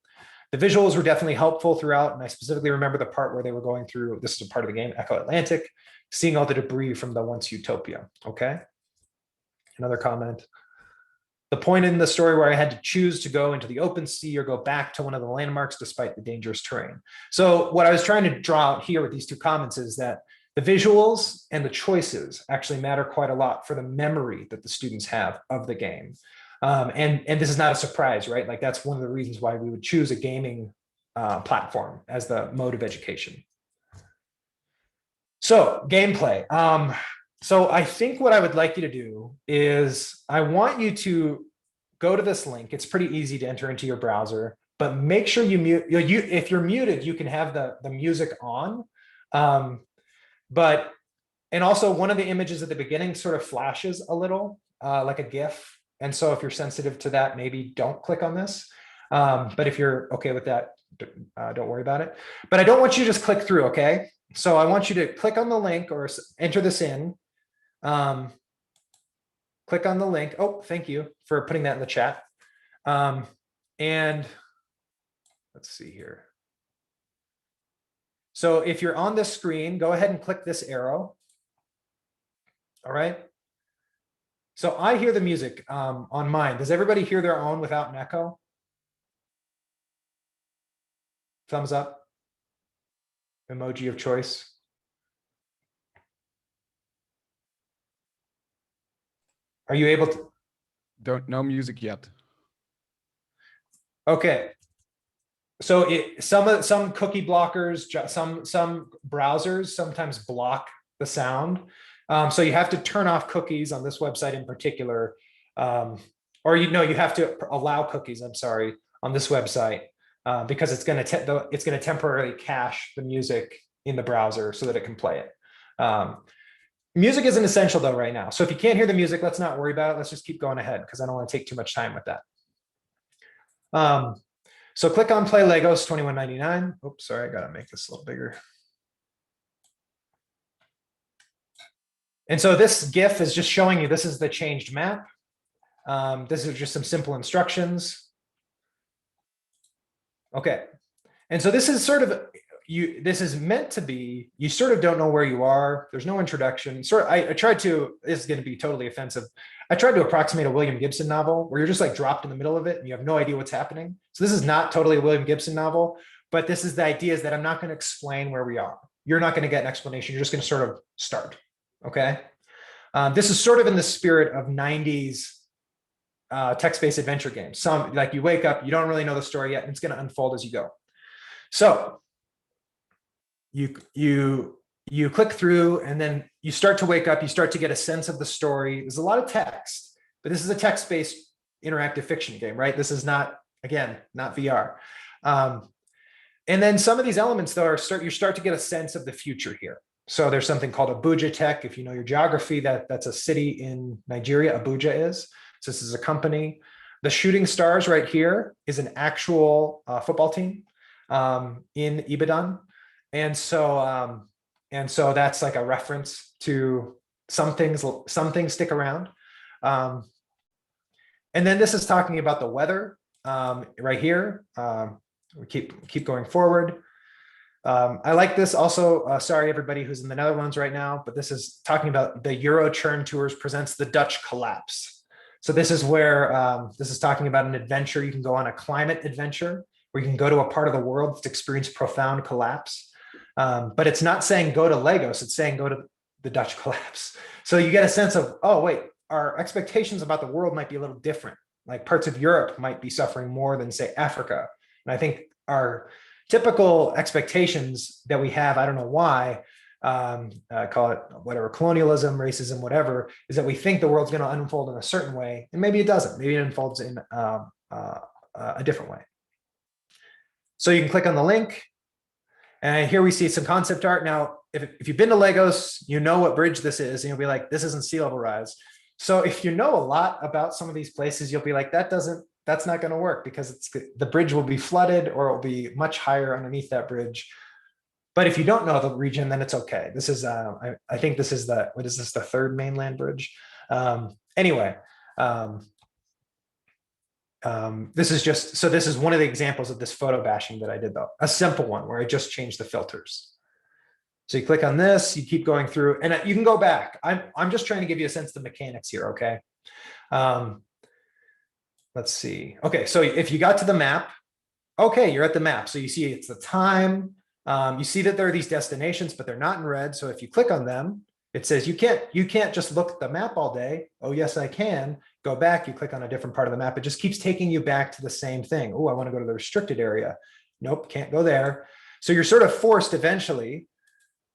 A: The visuals were definitely helpful throughout, and I specifically remember the part where they were going through, this is a part of the game, Echo Atlantic, seeing all the debris from the once utopia, okay? Another comment. The point in the story where I had to choose to go into the open sea or go back to one of the landmarks despite the dangerous terrain. So what I was trying to draw out here with these two comments is that the visuals and the choices actually matter quite a lot for the memory that the students have of the game. And this is not a surprise, right? Like that's one of the reasons why we would choose a gaming platform as the mode of education. So gameplay. So I think what I would like you to do is I want you to go to this link. It's pretty easy to enter into your browser, but make sure you mute. If you're muted, you can have the music on. And also one of the images at the beginning sort of flashes a little like a GIF. And so if you're sensitive to that, maybe don't click on this. But if you're okay with that, don't worry about it. But I don't want you to just click through, okay? So I want you to click on the link or enter this in. Click on the link. Oh, thank you for putting that in the chat. And let's see here. So if you're on this screen, go ahead and click this arrow. All right. So I hear the music on mine. Does everybody hear their own without an echo? Thumbs up. Emoji of choice. Are you able to?
C: No music yet.
A: Okay. So some cookie blockers, some browsers sometimes block the sound. So you have to turn off cookies on this website in particular, or you have to allow cookies. I'm sorry, on this website because it's going to temporarily cache the music in the browser so that it can play it. Music isn't essential though right now. So if you can't hear the music, let's not worry about it. Let's just keep going ahead because I don't want to take too much time with that. So click on Play Lagos2199. Oops, sorry, I got to make this a little bigger. And so this GIF is just showing you this is the changed map. This is just some simple instructions. Okay. And so this is sort of, this is meant to be, you sort of don't know where you are. There's no introduction. I tried to, this is going to be totally offensive. I tried to approximate a William Gibson novel where you're just like dropped in the middle of it and you have no idea what's happening. So this is not totally a William Gibson novel, but this is the idea is that I'm not going to explain where we are. You're not going to get an explanation. You're just going to sort of start. Okay. This is sort of in the spirit of 90s text-based adventure games. Some like you wake up, you don't really know the story yet, and it's going to unfold as you go. So you click through and then you start to wake up, you start to get a sense of the story. There's a lot of text, but this is a text-based interactive fiction game, right? This is not, again, not VR. And then some of these elements though you start to get a sense of the future here. So there's something called Abuja Tech. If you know your geography, that's a city in Nigeria, Abuja is. So this is a company. The Shooting Stars right here is an actual football team in Ibadan. And so And so that's like a reference to some things stick around. And then this is talking about the weather right here. We keep going forward. I like this also. Sorry, everybody who's in the Netherlands right now, but this is talking about the Euro Churn Tours presents the Dutch collapse. So this is where this is talking about an adventure. You can go on a climate adventure where you can go to a part of the world that's experienced profound collapse. But it's not saying go to Lagos, it's saying go to the Dutch collapse. So you get a sense of, oh, wait, our expectations about the world might be a little different. Like parts of Europe might be suffering more than, say, Africa. And I think our typical expectations that we have, I don't know why, call it whatever, colonialism, racism, whatever, is that we think the world's going to unfold in a certain way. And maybe it doesn't. Maybe it unfolds in a different way. So you can click on the link. And here we see some concept art. Now, if you've been to Lagos, you know what bridge this is, and you'll be like, this isn't sea level rise. So if you know a lot about some of these places, you'll be like, that's not going to work because the bridge will be flooded or it will be much higher underneath that bridge. But if you don't know the region, then it's okay. This is, I think this is the, what is this, the third mainland bridge? Anyway, this is just, so this is one of the examples of this photo bashing that I did though, a simple one where I just changed the filters. So you click on this, you keep going through, and you can go back. I'm just trying to give you a sense of the mechanics here, okay? Let's see. Okay, so if you got to the map, okay, you're at the map. So you see it's the time. You see that there are these destinations, but they're not in red. So if you click on them, it says you can't just look at the map all day. Oh, yes, I can. Go back, you click on a different part of the map. It just keeps taking you back to the same thing. Oh, I want to go to the restricted area. Nope, can't go there. So you're sort of forced eventually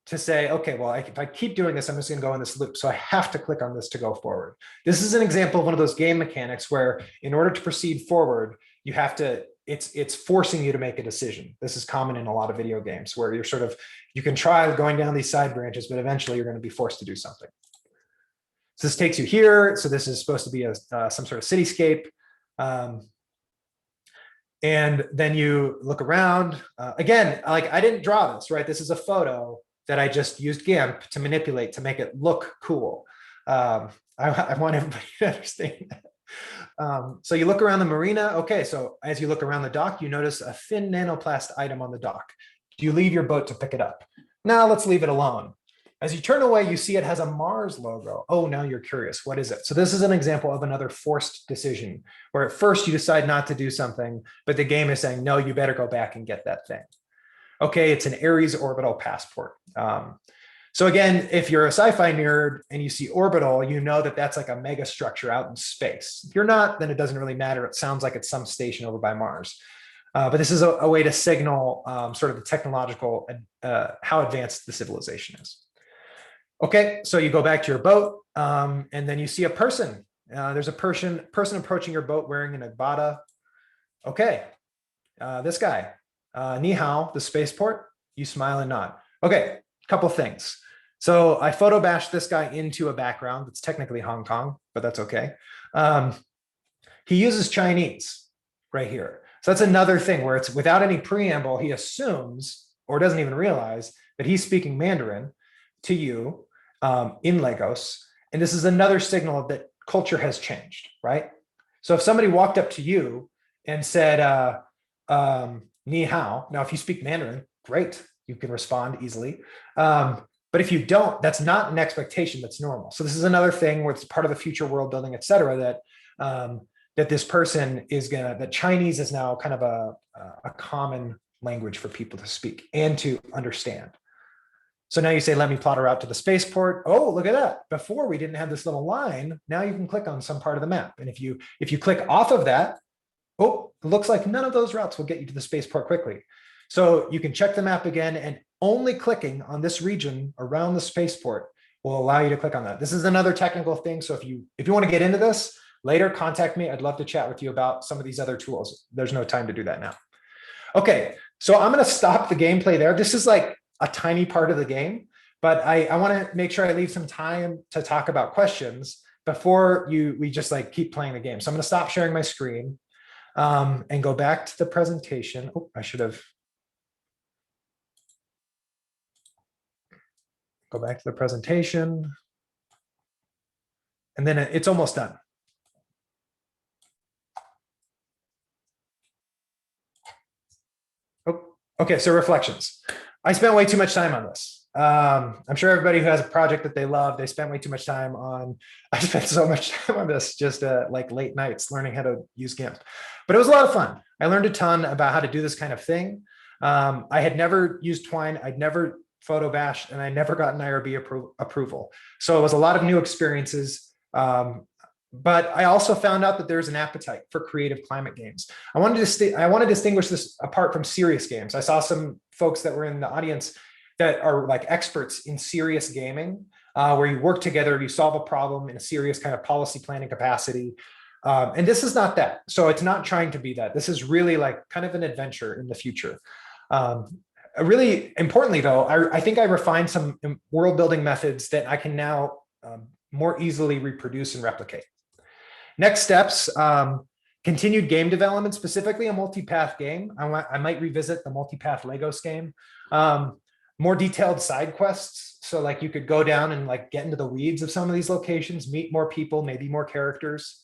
A: to say, okay, well, if I keep doing this, I'm just going to go in this loop. So I have to click on this to go forward. This is an example of one of those game mechanics where in order to proceed forward, you have to, it's forcing you to make a decision. This is common in a lot of video games where you're sort of, you can try going down these side branches, but eventually you're going to be forced to do something. So this takes you here. So this is supposed to be some sort of cityscape. And then you look around. Again, like I didn't draw this, right? This is a photo that I just used GIMP to manipulate to make it look cool. I want everybody to understand that. So you look around the marina. Okay, so as you look around the dock, you notice a thin nanoplast item on the dock. Do you leave your boat to pick it up? Now let's leave it alone. As you turn away, you see it has a Mars logo. Oh, now you're curious. What is it? So this is an example of another forced decision where at first you decide not to do something, but the game is saying, no, you better go back and get that thing. Okay, it's an Ares orbital passport. So again, if you're a sci-fi nerd and you see orbital, you know that that's like a mega structure out in space. If you're not, then it doesn't really matter. It sounds like it's some station over by Mars. But this is a way to signal sort of the technological, how advanced the civilization is. Okay, so you go back to your boat and then you see a person. There's a person approaching your boat wearing an agbada. Okay, this guy. Ni hao, the spaceport, you smile and nod. Okay, a couple things. So I photo bashed this guy into a background that's technically Hong Kong, but that's okay. He uses Chinese right here. So that's another thing where it's without any preamble, he assumes or doesn't even realize that he's speaking Mandarin to you in Lagos. And this is another signal that culture has changed, right? So if somebody walked up to you and said, Ni hao. Now, if you speak Mandarin, great, you can respond easily. But if you don't, that's not an expectation that's normal. So this is another thing where it's part of the future world building, et cetera, that this person is that Chinese is now kind of a common language for people to speak and to understand. So now you say, let me plot a route to the spaceport. Oh, look at that. Before we didn't have this little line. Now you can click on some part of the map. And if you click off of that, oh, it looks like none of those routes will get you to the spaceport quickly. So you can check the map again, and only clicking on this region around the spaceport will allow you to click on that. This is another technical thing. So if you want to get into this later, contact me. I'd love to chat with you about some of these other tools. There's no time to do that now. Okay, so I'm going to stop the gameplay there. This is like a tiny part of the game, but I want to make sure I leave some time to talk about questions before we just like keep playing the game. So I'm going to stop sharing my screen. And go back to the presentation. Oh, I should have. Go back to the presentation. And then it's almost done. Oh, okay, so reflections. I spent way too much time on this. I'm sure everybody who has a project that they love, they spent way too much time on. I spent so much time on this, just like late nights learning how to use GIMP. But it was a lot of fun. I learned a ton about how to do this kind of thing. I had never used Twine. I'd never photo bashed, and I never got an IRB approval. So it was a lot of new experiences. But I also found out that there's an appetite for creative climate games. I want to distinguish this apart from serious games. I saw some folks that were in the audience that are like experts in serious gaming, where you work together, you solve a problem in a serious kind of policy planning capacity. And this is not that. So it's not trying to be that. This is really like kind of an adventure in the future. Really importantly, though, I think I refined some world building methods that I can now more easily reproduce and replicate. Next steps, continued game development, specifically a multi-path game. I might revisit the multi-path Lagos game. More detailed side quests. So like you could go down and like get into the weeds of some of these locations, meet more people, maybe more characters.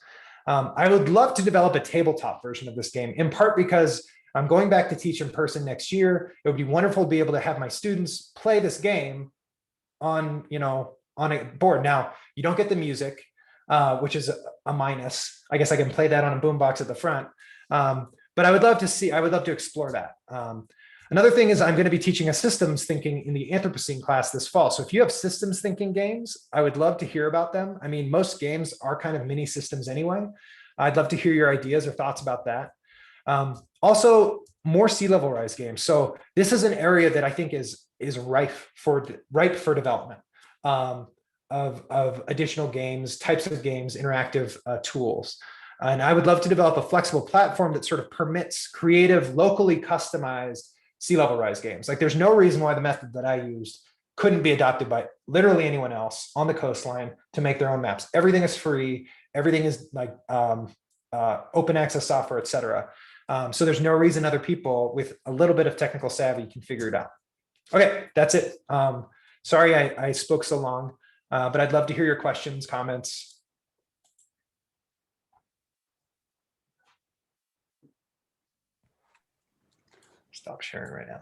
A: I would love to develop a tabletop version of this game, in part because I'm going back to teach in person next year. It would be wonderful to be able to have my students play this game on, on a board. Now, you don't get the music, which is a minus. I guess I can play that on a boombox at the front. But I would love to explore that. Another thing is I'm going to be teaching a systems thinking in the Anthropocene class this fall. So if you have systems thinking games, I would love to hear about them. I mean, most games are kind of mini systems anyway. I'd love to hear your ideas or thoughts about that. Also, more sea level rise games. So this is an area that I think is ripe for development of additional games, types of games, interactive tools. And I would love to develop a flexible platform that sort of permits creative, locally customized sea level rise games. Like there's no reason why the method that I used couldn't be adopted by literally anyone else on the coastline to make their own maps. Everything is free. Everything is like open access software, et cetera. So there's no reason other people with a little bit of technical savvy can figure it out. Okay, that's it. Sorry I spoke so long, but I'd love to hear your questions, comments. Stop sharing right now.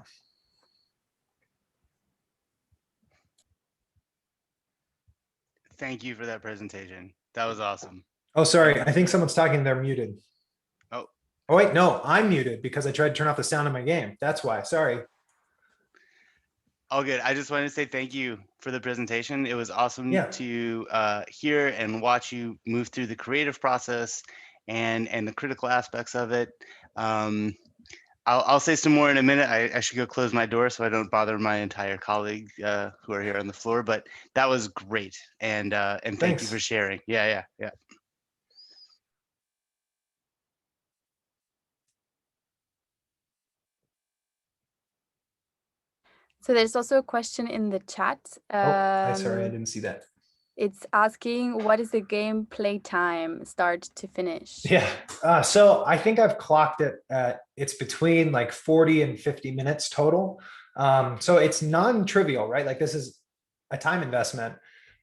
D: Thank you for that presentation. That was awesome.
A: Oh, sorry. I think someone's talking. They're muted.
D: Oh,
A: wait, no, I'm muted because I tried to turn off the sound of my game. That's why. Sorry.
D: All good. I just wanted to say thank you for the presentation. It was awesome to hear and watch you move through the creative process and the critical aspects of it. I'll say some more in a minute. I should go close my door so I don't bother my entire colleague who are here on the floor. But that was great, and thank you for sharing. Yeah.
E: So there's also a question in the chat.
A: Sorry, I didn't see that.
E: It's asking, what is the gameplay time start to finish?
A: Yeah, so I think I've clocked it at, it's between like 40 and 50 minutes total. So it's non-trivial, right? Like this is a time investment.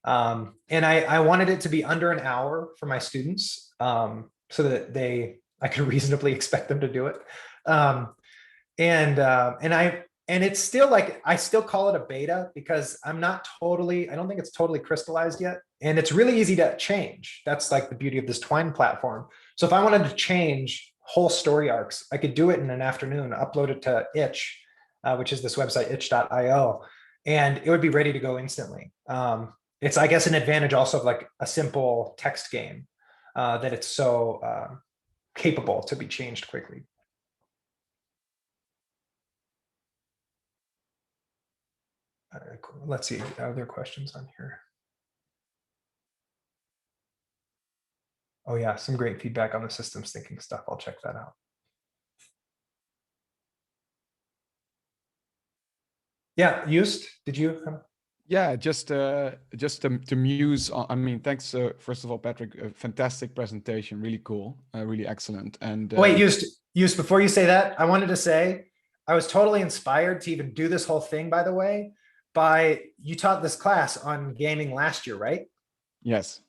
A: And I wanted it to be under an hour for my students so that I could reasonably expect them to do it. And it's still like, I still call it a beta because I don't think it's totally crystallized yet. And it's really easy to change. That's like the beauty of this Twine platform. So if I wanted to change whole story arcs, I could do it in an afternoon, upload it to itch, which is this website, itch.io, and it would be ready to go instantly. It's, I guess, an advantage also of like a simple text game that it's so capable to be changed quickly. Let's see, are there questions on here? Oh yeah, some great feedback on the systems thinking stuff. I'll check that out. Yeah, Just, did you?
C: Yeah, just to muse on, I mean, thanks, first of all, Patrick, a fantastic presentation, really cool, really excellent. And
A: wait, Just, before you say that, I wanted to say, I was totally inspired to even do this whole thing, by the way, you taught this class on gaming last year, right?
C: Yes.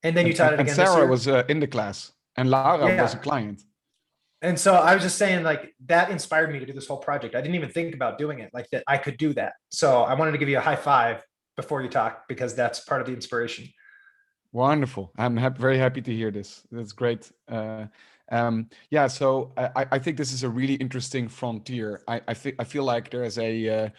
A: And then you taught it
C: And
A: again this
C: Sarah
A: year?
C: was in the class, and Lara was a
A: Yeah.
C: client.
A: And so I was just saying, like, that inspired me to do this whole project. I didn't even think about doing it like that. I could do that. So I wanted to give you a high five before you talk, because that's part of the inspiration.
C: Wonderful. I'm very happy to hear this. That's great. Yeah, so I think this is a really interesting frontier. I feel like there is a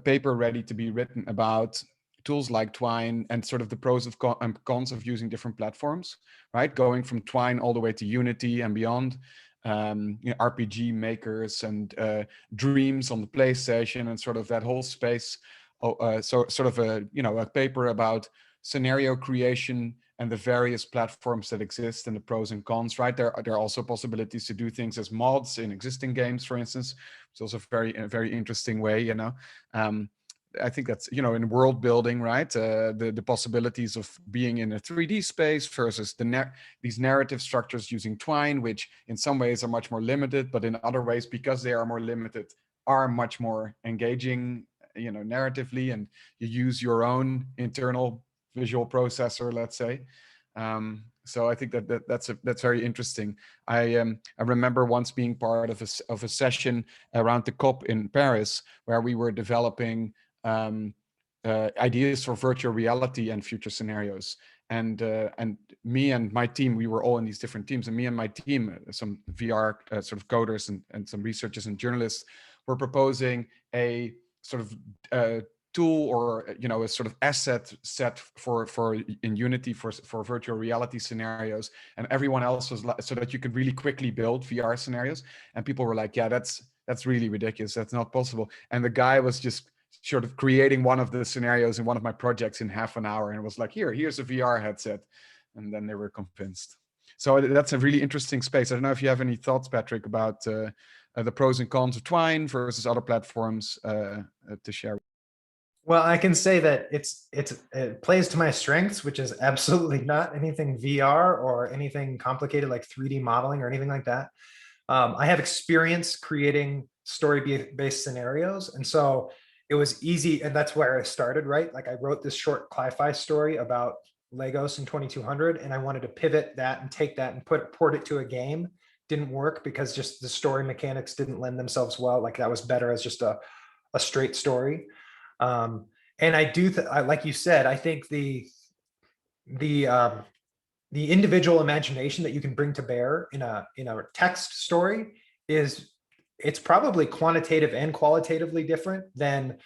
C: paper ready to be written about tools like Twine and sort of the pros and cons of using different platforms, right? Going from Twine all the way to Unity and beyond. RPG makers and Dreams on the PlayStation and sort of that whole space. So sort of a paper about scenario creation and the various platforms that exist and the pros and cons, right? There are also possibilities to do things as mods in existing games, for instance. It's also a very interesting way, you know. I think that's, you know, in world building, right? The possibilities of being in a 3D space versus these narrative structures using Twine, which in some ways are much more limited, but in other ways, because they are more limited, are much more engaging, you know, narratively, and you use your own internal visual processor, let's say. So I think that's very interesting. I remember once being part of a session around the COP in Paris, where we were developing ideas for virtual reality and future scenarios. And me and my team, we were all in these different teams, and me and my team, some VR sort of coders and some researchers and journalists, were proposing a sort of tool, or, you know, a sort of asset set for in Unity for virtual reality scenarios, and everyone else was like, so that you could really quickly build VR scenarios. And people were like, yeah, that's really ridiculous, that's not possible. And the guy was just sort of creating one of the scenarios in one of my projects in half an hour, and it was like, here's a VR headset. And then they were convinced. So that's a really interesting space. I don't know if you have any thoughts, Patrick, about the pros and cons of Twine versus other platforms to share.
A: Well, I can say that it plays to my strengths, which is absolutely not anything VR or anything complicated like 3D modeling or anything like that. I have experience creating story-based scenarios, and so it was easy, and that's where I started, right? Like, I wrote this short sci-fi story about Lagos in 2200, and I wanted to pivot that and take that and port it to a game. Didn't work because just the story mechanics didn't lend themselves well. Like, that was better as just a straight story. And I do, like you said, I think the individual imagination that you can bring to bear in a text story it's probably quantitative and qualitatively different than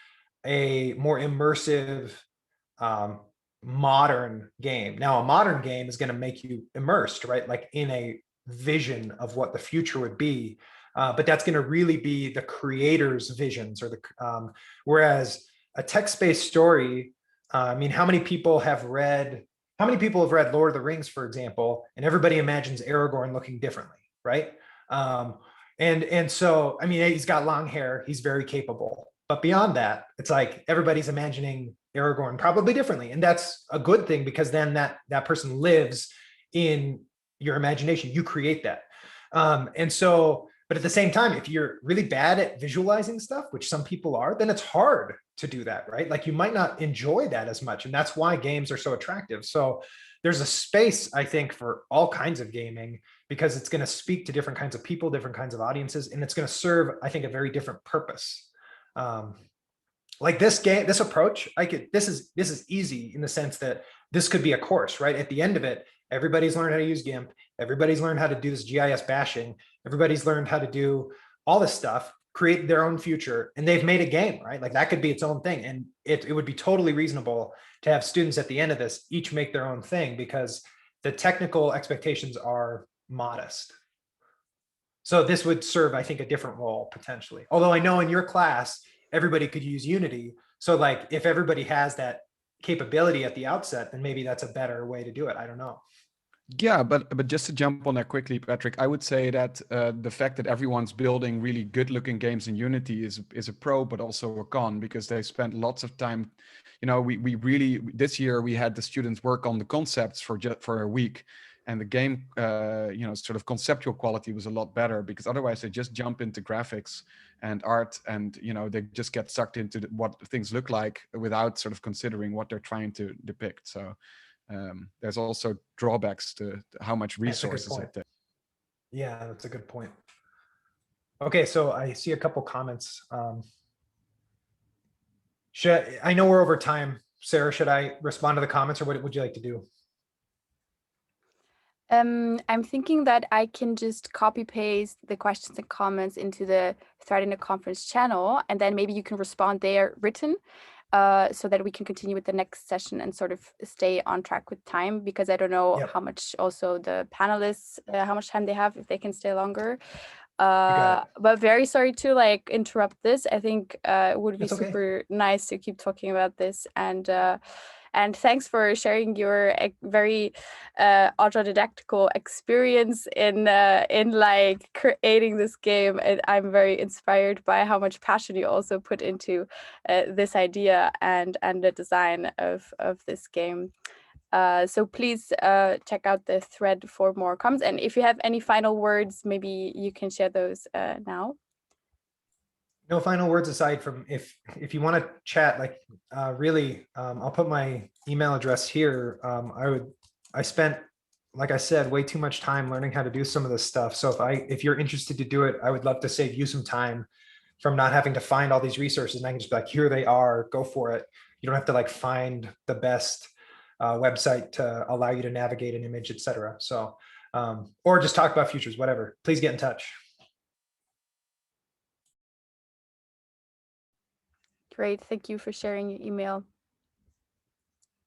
A: a more immersive modern game. Now, a modern game is going to make you immersed, right? Like in a vision of what the future would be. But that's going to really be the creator's visions, or whereas a text-based story, I mean, how many people have read Lord of the Rings, for example, and everybody imagines Aragorn looking differently, right? And so, I mean, he's got long hair, he's very capable. But beyond that, it's like everybody's imagining Aragorn probably differently. And that's a good thing, because then that person lives in your imagination, you create that. And so, but at the same time, if you're really bad at visualizing stuff, which some people are, then it's hard to do that, right? Like, you might not enjoy that as much. And that's why games are so attractive. So there's a space, I think, for all kinds of gaming, because it's going to speak to different kinds of people, different kinds of audiences, and it's going to serve, I think, a very different purpose. Like this approach, this is easy in the sense that this could be a course, right? At the end of it, everybody's learned how to use GIMP. Everybody's learned how to do this GIS bashing. Everybody's learned how to do all this stuff, create their own future, and they've made a game, right? Like, that could be its own thing. And it would be totally reasonable to have students at the end of this each make their own thing, because the technical expectations are modest. So this would serve, I think, a different role potentially. Although I know in your class, everybody could use Unity. So like, if everybody has that capability at the outset, then maybe that's a better way to do it. I don't know.
C: Yeah, but just to jump on that quickly, Patrick, I would say that the fact that everyone's building really good-looking games in Unity is a pro, but also a con, because they spent lots of time. You know, we really, this year we had the students work on the concepts for a week, and the game, sort of conceptual quality was a lot better, because otherwise they just jump into graphics and art, and they just get sucked into what things look like without sort of considering what they're trying to depict. So there's also drawbacks to how much resources it takes.
A: Yeah, that's a good point. Okay, so I see a couple comments. I know we're over time. Sarah, should I respond to the comments, or what would you like to do?
E: I'm thinking that I can just copy paste the questions and comments into the thread in the conference channel, and then maybe you can respond there written, so that we can continue with the next session and sort of stay on track with time, because I don't know how much also the panelists, how much time they have, if they can stay longer. But very sorry to like interrupt this. I think it would be super nice to keep talking about this, and thanks for sharing your very autodidactical experience in like creating this game. And I'm very inspired by how much passion you also put into this idea and the design of this game. So please check out the thread for more comments. And if you have any final words, maybe you can share those now.
A: No final words aside from if you want to chat, like really, I'll put my email address here. I spent, like I said, way too much time learning how to do some of this stuff. So if you're interested to do it, I would love to save you some time from not having to find all these resources. And I can just be like, here they are, go for it. You don't have to like find the best website to allow you to navigate an image, etc. So, or just talk about futures, whatever. Please get in touch.
E: Great, thank you for sharing your email.